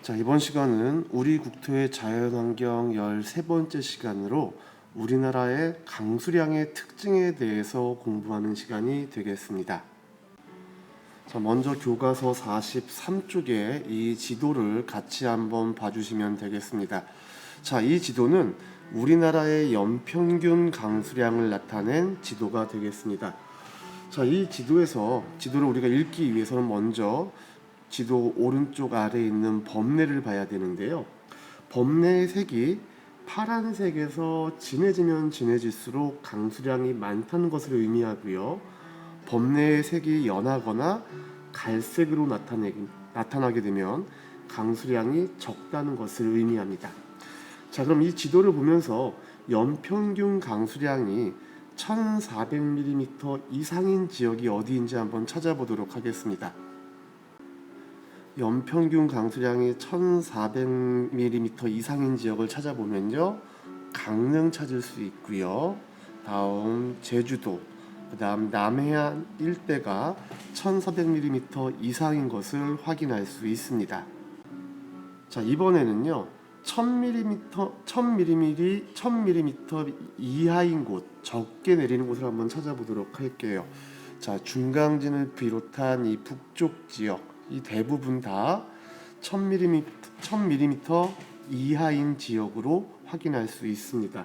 자, 이번 시간은 우리 국토의 자연환경 13번째 시간으로 우리나라의 강수량의 특징에 대해서 공부하는 시간이 되겠습니다. 자, 먼저 교과서 43쪽에 이 지도를 같이 한번 봐주시면 되겠습니다. 자, 이 지도는 우리나라의 연평균 강수량을 나타낸 지도가 되겠습니다. 자, 이 지도를 우리가 읽기 위해서는 먼저 지도 오른쪽 아래에 있는 범례를 봐야 되는데요. 범례의 색이 파란색에서 진해지면 진해질수록 강수량이 많다는 것을 의미하고요. 범례의 색이 연하거나 갈색으로 나타나게 되면 강수량이 적다는 것을 의미합니다. 자, 그럼 이 지도를 보면서 연평균 강수량이 1400mm 이상인 지역이 어디인지 한번 찾아보도록 하겠습니다. 연평균 강수량이 1400mm 이상인 지역을 찾아보면요, 강릉 찾을 수 있고요. 다음 제주도, 그 다음 남해안 일대가 1400mm 이상인 것을 확인할 수 있습니다. 자, 이번에는요 1000mm 이하인 곳, 적게 내리는 곳을 한번 찾아보도록 할게요. 자, 중강진을 비롯한 이 북쪽 지역, 이 대부분 다 1000mm 이하인 지역으로 확인할 수 있습니다.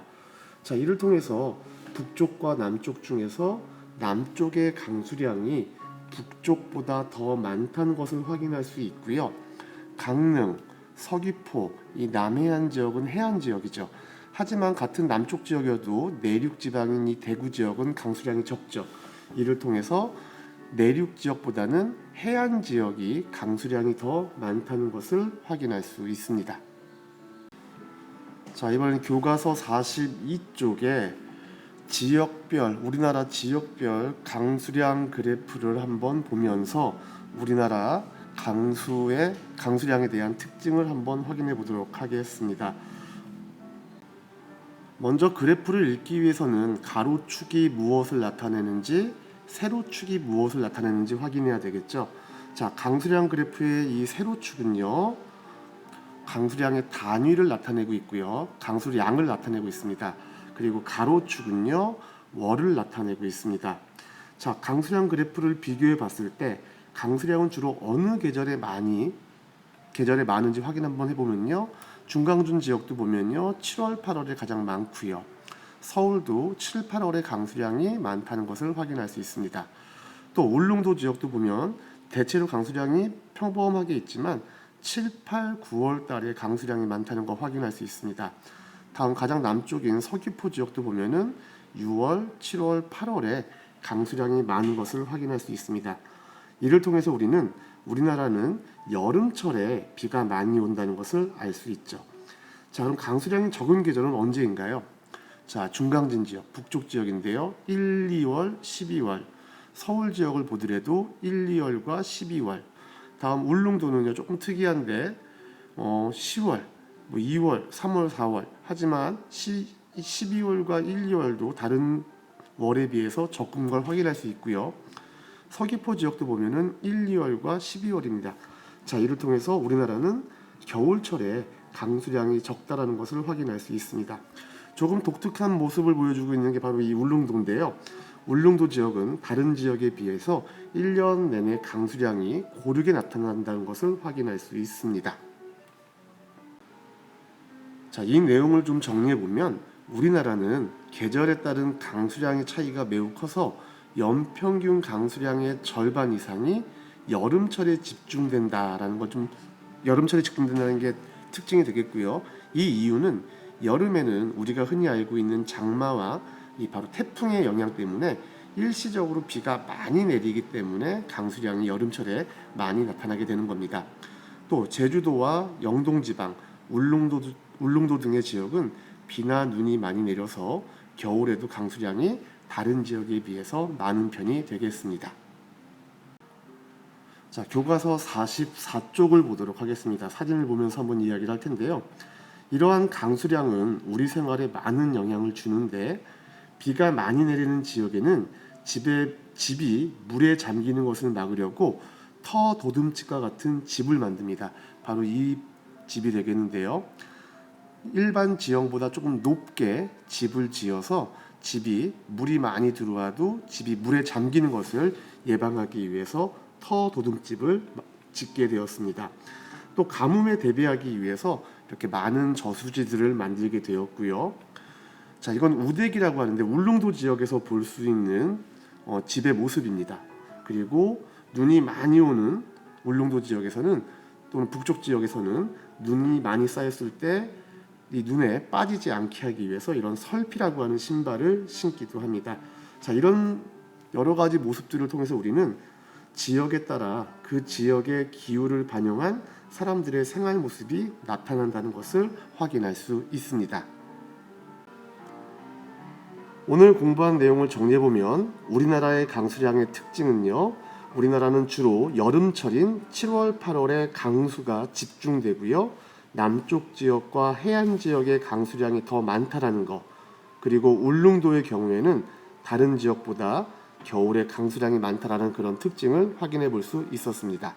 자, 이를 통해서 북쪽과 남쪽 중에서 남쪽의 강수량이 북쪽보다 더 많다는 것을 확인할 수 있고요. 강릉, 서귀포, 이 남해안 지역은 해안 지역이죠. 하지만 같은 남쪽 지역이어도 내륙 지방인 이 대구 지역은 강수량이 적죠. 이를 통해서 내륙 지역보다는 해안 지역이 강수량이 더 많다는 것을 확인할 수 있습니다. 자, 이번엔 교과서 42쪽에 우리나라 지역별 강수량 그래프를 한번 보면서 우리나라 강수량에 대한 특징을 한번 확인해 보도록 하겠습니다. 먼저 그래프를 읽기 위해서는 가로축이 무엇을 나타내는지, 세로축이 무엇을 나타내는지 확인해야 되겠죠. 자, 강수량 그래프의 이 세로축은요, 강수량의 단위를 나타내고 있고요, 강수량을 나타내고 있습니다. 그리고 가로축은요, 월을 나타내고 있습니다. 자, 강수량 그래프를 비교해 봤을 때 강수량은 주로 어느 계절에 많은지 확인 한번 해보면요, 중강준 지역도 보면요 7월, 8월에 가장 많고요. 서울도 7, 8월에 강수량이 많다는 것을 확인할 수 있습니다. 또 울릉도 지역도 보면 대체로 강수량이 평범하게 있지만 7, 8, 9월 달에 강수량이 많다는 걸 확인할 수 있습니다. 다음 가장 남쪽인 서귀포 지역도 보면은 6월, 7월, 8월에 강수량이 많은 것을 확인할 수 있습니다. 이를 통해서 우리나라는 여름철에 비가 많이 온다는 것을 알 수 있죠. 자, 그럼 강수량이 적은 계절은 언제인가요? 자, 중강진 지역, 북쪽 지역인데요. 1, 2월, 12월. 서울 지역을 보더라도 1, 2월과 12월. 다음 울릉도는요, 조금 특이한데 10월, 2월, 3월, 4월. 하지만 12월과 1, 2월도 다른 월에 비해서 적은 걸 확인할 수 있고요. 서귀포 지역도 보면은 1, 2월과 12월입니다. 자, 이를 통해서 우리나라는 겨울철에 강수량이 적다라는 것을 확인할 수 있습니다. 조금 독특한 모습을 보여주고 있는 게 바로 이 울릉도인데요. 울릉도 지역은 다른 지역에 비해서 1년 내내 강수량이 고르게 나타난다는 것을 확인할 수 있습니다. 자, 이 내용을 좀 정리해 보면 우리나라는 계절에 따른 강수량의 차이가 매우 커서 연평균 강수량의 절반 이상이 여름철에 집중된다는 게 특징이 되겠고요. 이 이유는 여름에는 우리가 흔히 알고 있는 장마와 이 바로 태풍의 영향 때문에 일시적으로 비가 많이 내리기 때문에 강수량이 여름철에 많이 나타나게 되는 겁니다. 또 제주도와 영동지방, 울릉도 등의 지역은 비나 눈이 많이 내려서 겨울에도 강수량이 다른 지역에 비해서 많은 편이 되겠습니다. 자, 교과서 44쪽을 보도록 하겠습니다. 사진을 보면서 한번 이야기를 할 텐데요. 이러한 강수량은 우리 생활에 많은 영향을 주는데, 비가 많이 내리는 지역에는 집이 물에 잠기는 것을 막으려고 터 도듬집과 같은 집을 만듭니다. 바로 이 집이 되겠는데요. 일반 지형보다 조금 높게 집을 지어서 집이 물이 많이 들어와도 집이 물에 잠기는 것을 예방하기 위해서 터도둑집을 짓게 되었습니다. 또 가뭄에 대비하기 위해서 이렇게 많은 저수지들을 만들게 되었고요. 자, 이건 우대기라고 하는데 울릉도 지역에서 볼 수 있는 집의 모습입니다. 그리고 눈이 많이 오는 울릉도 지역에서는 또는 북쪽 지역에서는 눈이 많이 쌓였을 때 이 눈에 빠지지 않게 하기 위해서 이런 설피라고 하는 신발을 신기도 합니다. 자, 이런 여러 가지 모습들을 통해서 우리는 지역에 따라 그 지역의 기후를 반영한 사람들의 생활 모습이 나타난다는 것을 확인할 수 있습니다. 오늘 공부한 내용을 정리해보면 우리나라의 강수량의 특징은요, 우리나라는 주로 여름철인 7월, 8월에 강수가 집중되고요, 남쪽 지역과 해안 지역의 강수량이 더 많다라는 거, 그리고 울릉도의 경우에는 다른 지역보다 겨울에 강수량이 많다라는 그런 특징을 확인해 볼 수 있었습니다.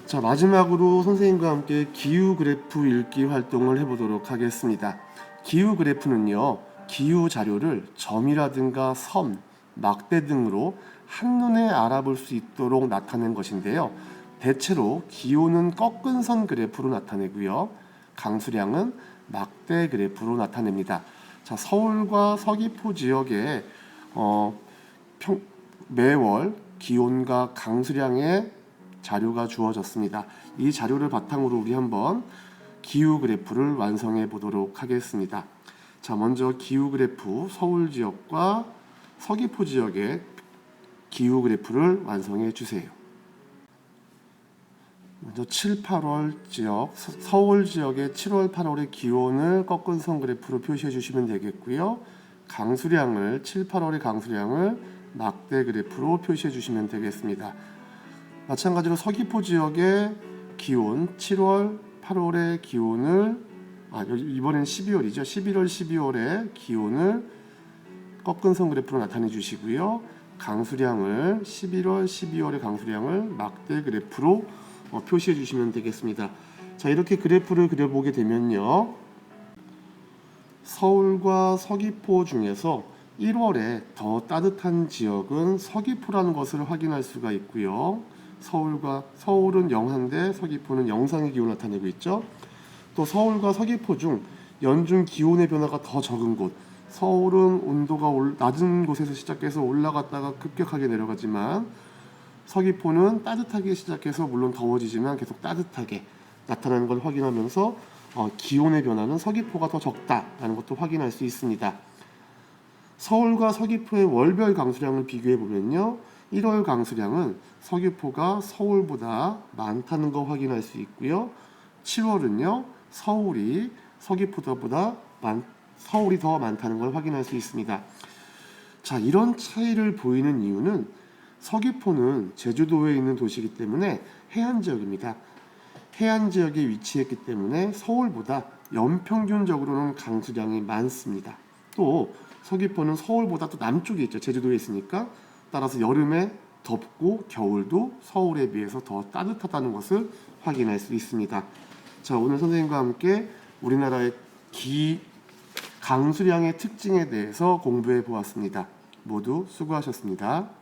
자, 마지막으로 선생님과 함께 기후 그래프 읽기 활동을 해보도록 하겠습니다. 기후 그래프는요, 기후 자료를 점이라든가 선, 막대 등으로 한눈에 알아볼 수 있도록 나타낸 것인데요. 대체로 기온은 꺾은 선 그래프로 나타내고요, 강수량은 막대 그래프로 나타냅니다. 자, 서울과 서귀포 지역에 매월 기온과 강수량의 자료가 주어졌습니다. 이 자료를 바탕으로 우리 한번 기후 그래프를 완성해 보도록 하겠습니다. 자, 먼저 기후 그래프 서울 지역과 서귀포 지역의 기후 그래프를 완성해 주세요. 먼저 7, 8월 지역, 서울 지역의 7월, 8월의 기온을 꺾은 선 그래프로 표시해 주시면 되겠고요. 강수량을 7, 8월의 강수량을 막대 그래프로 표시해 주시면 되겠습니다. 마찬가지로 서귀포 지역의 기온 7월, 8월의 기온을 이번엔 12월이죠. 11월, 12월의 기온을 꺾은 선 그래프로 나타내 주시고요. 강수량을 11월, 12월의 강수량을 막대 그래프로 표시해 주시면 되겠습니다. 자, 이렇게 그래프를 그려보게 되면요, 서울과 서귀포 중에서 1월에 더 따뜻한 지역은 서귀포라는 것을 확인할 수가 있고요. 서울은 영하인데 서귀포는 영상의 기온을 나타내고 있죠. 또 서울과 서귀포 중 연중 기온의 변화가 더 적은 곳, 서울은 온도가 낮은 곳에서 시작해서 올라갔다가 급격하게 내려가지만 서귀포는 따뜻하게 시작해서 물론 더워지지만 계속 따뜻하게 나타나는 걸 확인하면서 기온의 변화는 서귀포가 더 적다라는 것도 확인할 수 있습니다. 서울과 서귀포의 월별 강수량을 비교해 보면요, 1월 강수량은 서귀포가 서울보다 많다는 거 확인할 수 있고요, 7월은요 서울이 서귀포보다 서울이 더 많다는 걸 확인할 수 있습니다. 자, 이런 차이를 보이는 이유는 서귀포는 제주도에 있는 도시이기 때문에 해안 지역입니다. 해안 지역에 위치했기 때문에 서울보다 연평균적으로는 강수량이 많습니다. 또 서귀포는 서울보다 또 남쪽에 있죠. 제주도에 있으니까. 따라서 여름에 덥고 겨울도 서울에 비해서 더 따뜻하다는 것을 확인할 수 있습니다. 자, 오늘 선생님과 함께 우리나라의 강수량의 특징에 대해서 공부해 보았습니다. 모두 수고하셨습니다.